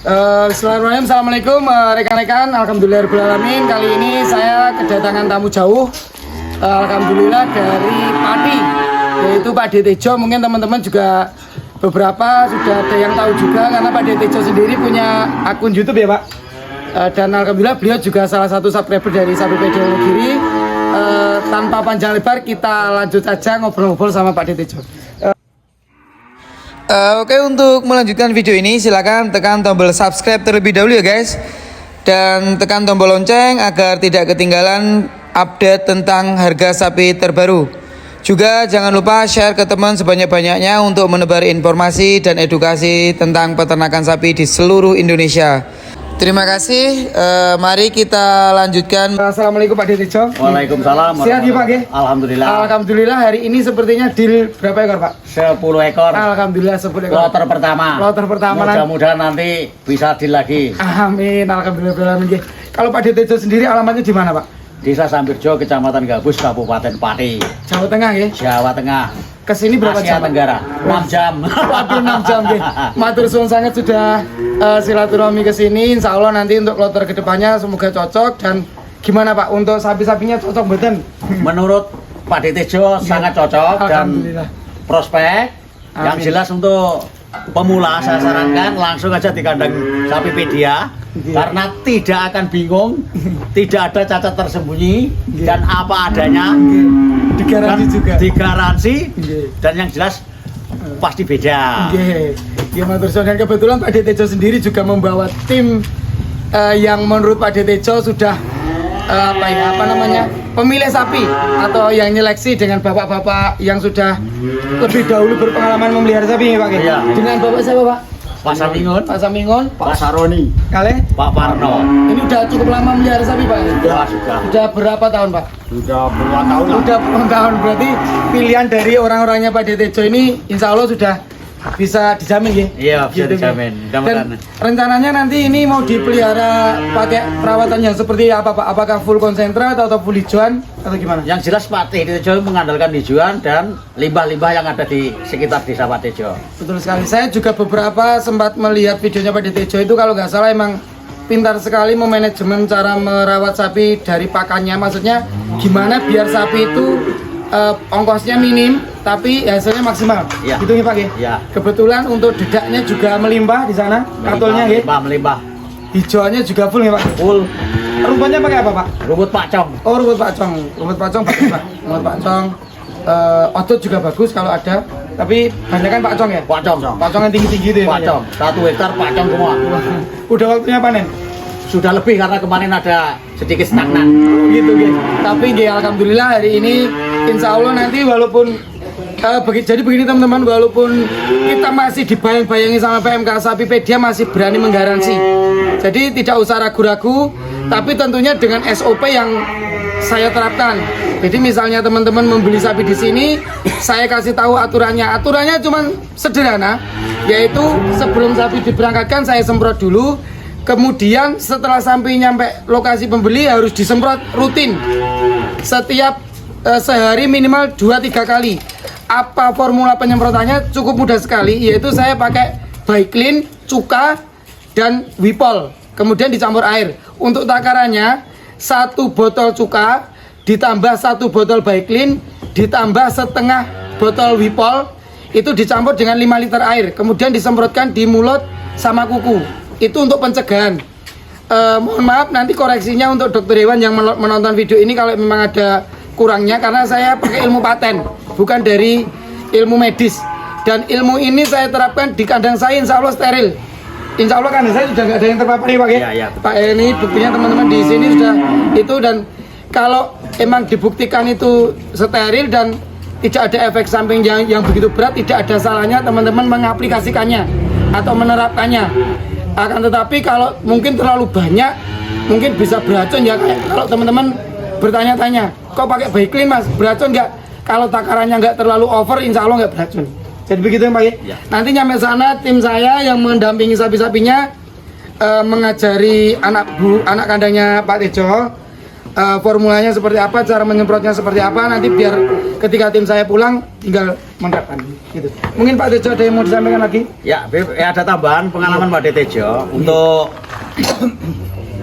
Bismillahirrahmanirrahim. Assalamualaikum rekan-rekan. Alhamdulillahirrahmanirrahim. Kali ini saya kedatangan tamu jauh. Alhamdulillah dari Pati, yaitu Pak Detejo. Mungkin teman-teman juga beberapa sudah ada yang tahu juga karena Pak Detejo sendiri punya akun YouTube ya Pak. Dan alhamdulillah beliau juga salah satu subscriber dari Sapi PD Wonogiri. Tanpa panjang lebar kita lanjut saja ngobrol-ngobrol sama Pak Detejo. Oke, untuk melanjutkan video ini silakan tekan tombol subscribe terlebih dahulu ya guys, dan tekan tombol lonceng agar tidak ketinggalan update tentang harga sapi terbaru. Juga jangan lupa share ke teman sebanyak-banyaknya untuk menebar informasi dan edukasi tentang peternakan sapi di seluruh Indonesia. Terima kasih. Mari kita lanjutkan. Assalamualaikum Pak Detejo. Waalaikumsalam. Sehat ya Pak? Alhamdulillah. Alhamdulillah hari ini sepertinya deal berapa ekor Pak? 10 ekor. Alhamdulillah 10 ekor. Kloter pertama. Kloter pertama. Mudah-mudahan nanti bisa deal lagi. Amin. Alhamdulillah. Kalau Pak Detejo sendiri alamatnya di mana Pak? Desa Sampirjo, Kecamatan Gabus, Kabupaten Pati, Jawa Tengah ya? Jawa Tengah. Kesini berapa Asia jam? Tenggara. 6 jam. Waduh 6 jam ya. Matur suwun sangat sudah silaturahmi ke sini. Insya Allah nanti untuk kloter kedepannya semoga cocok. Dan gimana Pak untuk sapi-sapinya cocok betul? Menurut Pak Detejo sangat cocok dan prospek. Yang jelas untuk pemula saya sarankan langsung aja di kandang sapi pedia. Karena tidak akan bingung, tidak ada cacat tersembunyi, dan apa adanya digaransi juga. Digaransi, dan yang jelas pasti beda. Ya matur suwun. Dan kebetulan Pak Detejo sendiri juga membawa tim yang menurut Pak Detejo sudah pemilih sapi atau yang nyeleksi dengan bapak-bapak yang sudah lebih dahulu berpengalaman memelihara sapi ya Pak. Iya. Dengan bapak siapa Pak? Pak Samingun, Pak Samingun, Pak Saroni, Kale, Pak Parno. ini udah cukup lama melihara sapi Pak? Sudah. Sudah berapa tahun Pak? Sudah puluhan tahun lah. Udah puluhan tahun. Berarti pilihan dari orang-orangnya Pak Detejo ini insya Allah sudah bisa dijamin ya? Iya, bisa Gitu, dijamin. Dan rencananya nanti ini mau dipelihara pakai perawatan yang seperti apa Pak? Apakah full konsentrat atau full hijauan atau gimana? Yang jelas Pak Tejo mengandalkan hijauan dan limbah-limbah yang ada di sekitar desa Pak Tejo. Betul sekali. Saya juga beberapa sempat melihat videonya Pak Detejo itu, kalau nggak salah emang pintar sekali memanajemen cara merawat sapi dari pakannya. Maksudnya gimana biar sapi itu ongkosnya minim tapi hasilnya maksimal. Ya. Gitu ya Pak ya? Ya. Kebetulan untuk dedaknya juga melimpah di sana, katolnya ya. Melimpah. Hijauannya juga full ya Pak? Full. Rumputnya pakai apa Pak? Rumput pakcong. Oh, rumput pakcong. Rumput pakcong bagus Pak. Rumput pakcong. Otot juga bagus kalau ada. Tapi banyak kan pakcong ya? Pakcong. Pakcong yang tinggi-tinggi itu ya Pak, ya? Pakcong. 1 hektar pakcong semua. Udah waktunya panen? Sudah lebih karena kemarin ada sedikit stagnan. Gitu gitu. Tapi alhamdulillah hari ini insya Allah nanti walaupun jadi begini teman-teman, walaupun kita masih dibayang-bayangi sama PMK Sapipedia masih berani menggaransi. Jadi tidak usah ragu-ragu, tapi tentunya dengan SOP yang saya terapkan. Jadi misalnya teman-teman membeli sapi di sini, saya kasih tahu aturannya. Aturannya cuma sederhana, yaitu sebelum sapi diberangkatkan saya semprot dulu. Kemudian setelah sampai nyampe lokasi pembeli harus disemprot rutin setiap sehari minimal 2-3 kali. Apa formula penyemprotannya? Cukup mudah sekali, yaitu saya pakai Baiklin, cuka, dan Wipol. Kemudian dicampur air. Untuk takarannya 1 botol cuka ditambah 1 botol Baiklin ditambah setengah botol Wipol, itu dicampur dengan 5 liter air. Kemudian disemprotkan di mulut sama kuku. Itu untuk pencegahan. Mohon maaf nanti koreksinya untuk dokter hewan yang menonton video ini kalau memang ada kurangnya, karena saya pakai ilmu paten bukan dari ilmu medis, dan ilmu ini saya terapkan di kandang saya. Insya Allah steril. Insya Allah kandang saya sudah nggak ada yang terpapar nih Pak ya? Ya. Pak ini buktinya teman-teman di sini sudah itu, dan kalau emang dibuktikan itu steril dan tidak ada efek samping yang begitu berat, tidak ada salahnya teman-teman mengaplikasikannya atau menerapkannya. Akan tetapi kalau mungkin terlalu banyak mungkin bisa beracun ya. Kalau teman-teman bertanya-tanya, kok pakai Baiklin Mas, beracun nggak? Kalau takarannya nggak terlalu over, insya Allah nggak beracun. Jadi begitu ya Pak ya? Nanti nyampe sana tim saya yang mendampingi sapi-sapinya mengajari anak kandangnya Pak Tejo, formulanya seperti apa, cara menyemprotnya seperti apa, nanti biar ketika tim saya pulang tinggal menerapkan gitu. Mungkin Pak Tejo ada yang mau disampaikan lagi? Ya, ada tambahan pengalaman Pak Tejo untuk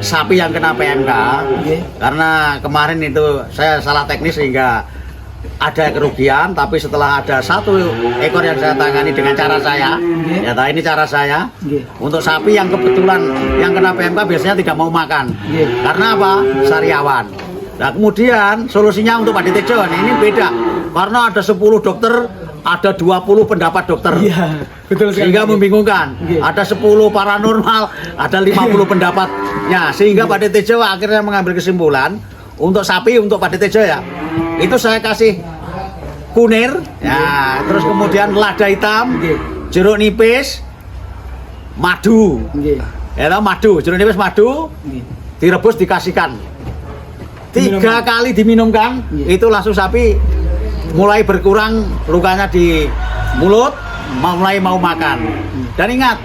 sapi yang kena PMK. Karena kemarin itu saya salah teknis sehingga ada kerugian, tapi setelah ada 1 ekor yang saya tangani dengan cara saya, ya ini cara saya. Untuk sapi yang kebetulan yang kena PMK biasanya tidak mau makan. Karena apa? Sariawan. Nah kemudian solusinya untuk Pak Tejo ini beda, karena ada 10 dokter, ada 20 pendapat dokter. Iya, betul sekali. Sehingga membingungkan. Ada 10 paranormal, ada 50 pendapatnya. Sehingga Pak Tejo akhirnya mengambil kesimpulan untuk sapi, untuk Pak Tejo ya, itu saya kasih kunir, ya, terus kemudian lada hitam, jeruk nipis, madu, ya, madu, jeruk nipis, madu, direbus dikasihkan. 3 kali diminumkan, itu langsung sapi mulai berkurang lukanya di mulut, mulai mau makan. Dan ingat,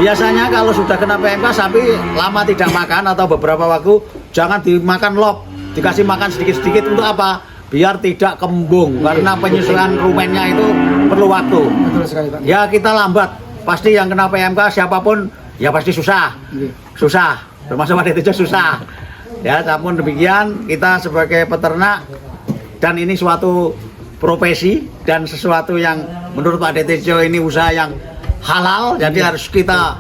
biasanya kalau sudah kena PMK sapi lama tidak makan atau beberapa waktu, jangan dimakan lop, dikasih makan sedikit-sedikit. Untuk apa? Biar tidak kembung, karena penyesuaian rumennya itu perlu waktu. Betul sekali, Pak. Ya kita lambat, pasti yang kena PMK siapapun ya pasti susah, susah, termasuk Pak Tejo susah. Ya, namun demikian kita sebagai peternak, dan ini suatu profesi dan sesuatu yang menurut Pak Tejo ini usaha yang halal, jadi harus kita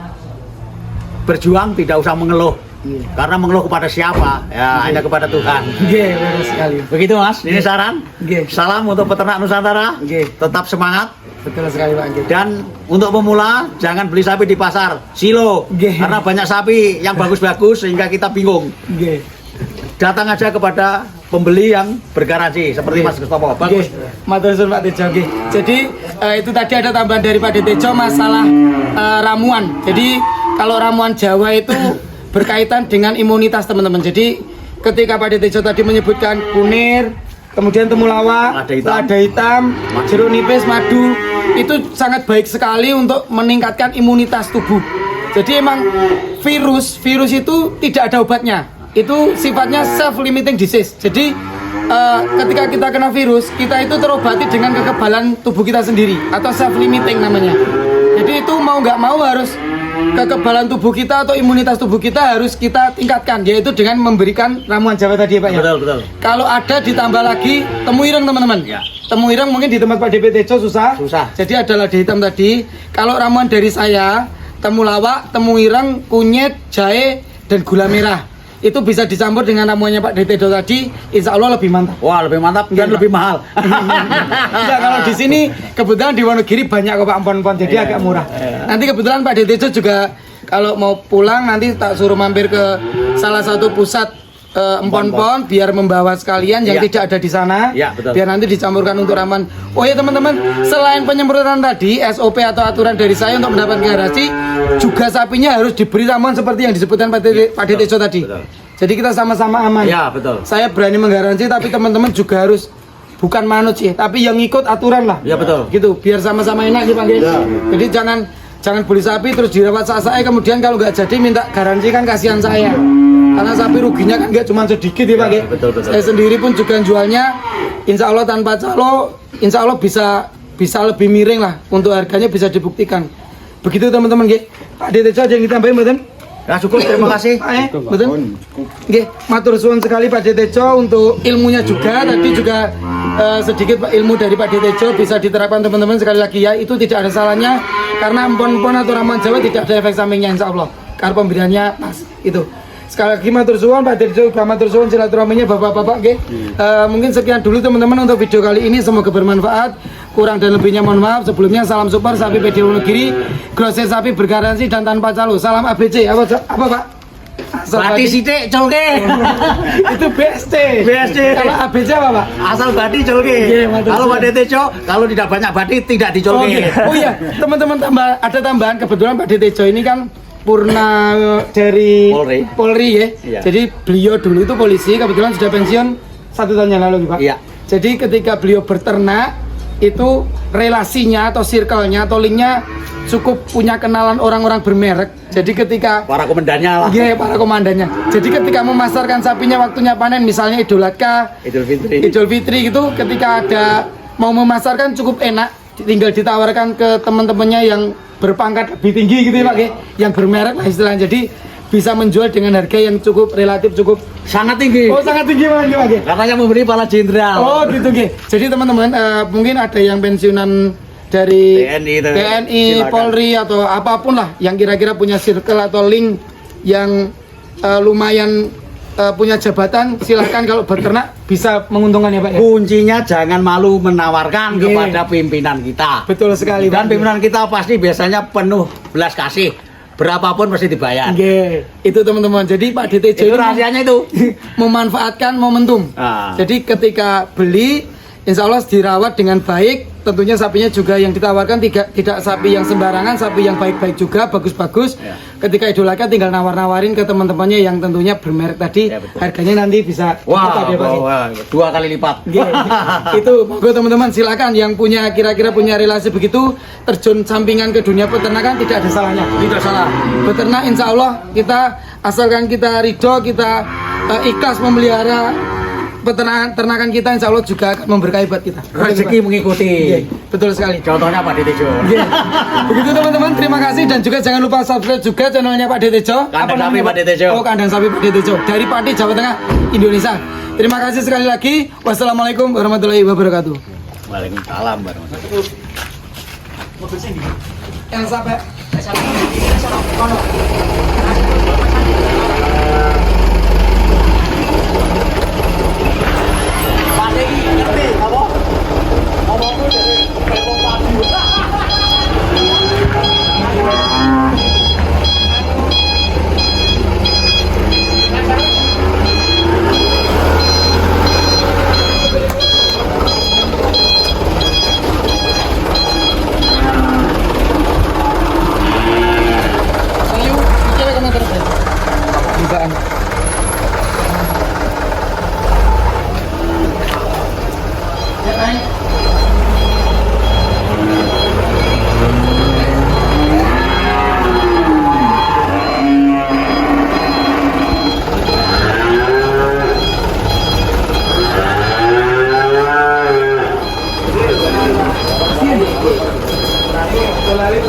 berjuang, tidak usah mengeluh. Karena mengeluh kepada siapa? Ya hanya kepada Tuhan. Betul sekali. Begitu Mas, ini saran. Salam untuk peternak Nusantara. Tetap semangat. Betul sekali Pak. Dan untuk pemula jangan beli sapi di pasar silo, karena banyak sapi yang bagus-bagus sehingga kita bingung. Datang aja kepada pembeli yang bergaransi seperti Mas Gustopo. Bagus. Matur suwun Pak Tejo. Jadi itu tadi ada tambahan dari Pak Tejo masalah ramuan. Jadi kalau ramuan Jawa itu berkaitan dengan imunitas teman-teman. Jadi ketika Pak Tejo tadi menyebutkan kunir, kemudian temulawak, lada hitam, jeruk nipis, madu, itu sangat baik sekali untuk meningkatkan imunitas tubuh. Jadi emang virus itu tidak ada obatnya. Itu sifatnya self-limiting disease. Jadi ketika kita kena virus, kita itu terobati dengan kekebalan tubuh kita sendiri atau self-limiting namanya. Jadi itu mau nggak mau harus kekebalan tubuh kita atau imunitas tubuh kita harus kita tingkatkan, yaitu dengan memberikan ramuan Jawa tadi ya Pak ya. Betul. Kalau ada ditambah lagi temu ireng teman-teman. Ya. Temu ireng mungkin di tempat Pak Tejo susah. Jadi ada lada hitam tadi. Kalau ramuan dari saya, temulawak, temu ireng, kunyit, jahe dan gula merah. Itu bisa dicampur dengan ramuannya Pak Tejo tadi, insya Allah lebih mantap. Wah, lebih mantap dan lebih mahal. Nah, kalau di sini kebetulan di Wonogiri banyak kok Pak empon-empon, jadi agak murah. Nanti kebetulan Pak Tejo juga kalau mau pulang nanti tak suruh mampir ke salah satu pusat empon-empon biar membawa sekalian yang tidak ada di sana. Biar nanti dicampurkan untuk ramuan. Oh ya teman-teman, selain penyemprotan tadi, SOP atau aturan dari saya untuk mendapatkan garansi, juga sapinya harus diberi ramuan seperti yang disebutkan Pak Tejo tadi. Jadi kita sama-sama aman. Ya, betul. Saya berani menggaransi, tapi teman-teman juga harus bukan manut sih, tapi yang ikut aturan lah. Ya, betul. Gitu, biar sama-sama enak sih Pak. Jadi jangan beli sapi terus dirawat saya, kemudian kalau nggak jadi minta garansi, kan kasihan saya. Karena sapi ruginya kan nggak cuma sedikit ya Pak. Betul. Saya sendiri pun juga jualnya, insya Allah tanpa calo, insya Allah bisa lebih miring lah, untuk harganya bisa dibuktikan. Begitu teman-teman. Pak Tejo ada yang ditambahin betul? Ya cukup, terima kasih. Betul. Matur suwun sekali Pak Tejo untuk ilmunya juga. Tadi juga sedikit ilmu dari Pak Tejo bisa diterapkan teman-teman. Sekali lagi ya, itu tidak ada salahnya, karena empon-empon atau ramuan Jawa tidak ada efek sampingnya insya Allah, karena pemberiannya pas itu. Sekali lagi matur suwun Pak Tejo, matur suwun silaturahminya Bapak-bapak. Mungkin sekian dulu teman-teman untuk video kali ini, semoga bermanfaat. Kurang dan lebihnya mohon maaf. Sebelumnya salam support sapi PD Wonogiri, grosir sapi bergaransi dan tanpa calo. Salam ABC. Apa Pak? Bati sithik colke. Itu BST. Kalau ABC apa Pak? Asal bati colke. Kalau Pak Tejo, kalau tidak banyak bati tidak dicolke. Oh iya, teman-teman ada tambahan, kebetulan Pak Tejo ini kan purna dari Polri ya. Jadi beliau dulu itu polisi, kebetulan sudah pensiun 1 tahun yang lalu Pak. Jadi ketika beliau berternak, itu relasinya atau circle-nya atau linknya cukup punya kenalan orang-orang bermerek. Jadi ketika Para komandannya lah. iya, para komandannya. Jadi ketika memasarkan sapinya waktunya panen, misalnya Idul Adha, Idul Fitri gitu, ketika ada mau memasarkan cukup enak, tinggal ditawarkan ke teman-temannya yang berpangkat lebih tinggi gitu ya Pak, Ge, yang bermerek lah istilahnya. Jadi bisa menjual dengan harga yang cukup relatif cukup Sangat tinggi. oh sangat tinggi banget Pak, Ge. Katanya memberi para jenderal. Oh gitu Ge. Jadi teman-teman mungkin ada yang pensiunan dari TNI, silakan. Polri atau apapun lah yang kira-kira punya circle atau link yang lumayan punya jabatan, silahkan kalau beternak bisa menguntungkan ya Pak ya. Kuncinya jangan malu menawarkan Oke. kepada pimpinan kita. Betul sekali Dan Pak. pimpinan kita pasti biasanya penuh belas kasih. Berapapun pasti dibayar. Oke, itu teman-teman. Jadi Pak DTJ Itu rahasianya itu. memanfaatkan momentum. Ah. Jadi ketika beli, insya Allah dirawat dengan baik. Tentunya sapinya juga yang ditawarkan tidak sapi yang sembarangan, sapi yang baik-baik juga, bagus-bagus. Ya. Ketika Idul Adha tinggal nawar-nawarin ke teman-temannya yang tentunya bermerek tadi, Ya, betul. harganya nanti bisa Wah, diputar ya, Pak. wah, 2 kali lipat. Oke, itu monggo teman-teman silakan yang punya kira-kira punya relasi begitu terjun sampingan ke dunia peternakan tidak ada salahnya. Tidak salah. Peternak insya Allah kita asalkan kita ridho, kita ikhlas memelihara peternakan kita, insya Allah juga akan memberkahi buat kita. Rezeki mengikuti. Iya, betul sekali. Contohnya Pak Ditejo. Iya. Begitu teman-teman, terima kasih dan juga jangan lupa subscribe juga channelnya Pak Detejo. Kandang namanya, Sapi Pak Detejo. Oh, Kandang Sapi Pak Detejo dari Pati, Jawa Tengah, Indonesia. Terima kasih sekali lagi. Wassalamualaikum warahmatullahi wabarakatuh. Waalaikumsalam warahmatullahi Yang sampai Pak Deki ngerti apa? Ngomongku dari Depok Padi. Sayu, bicara kemana terus ya? Dugaan. Ya, naik. Sini. Lari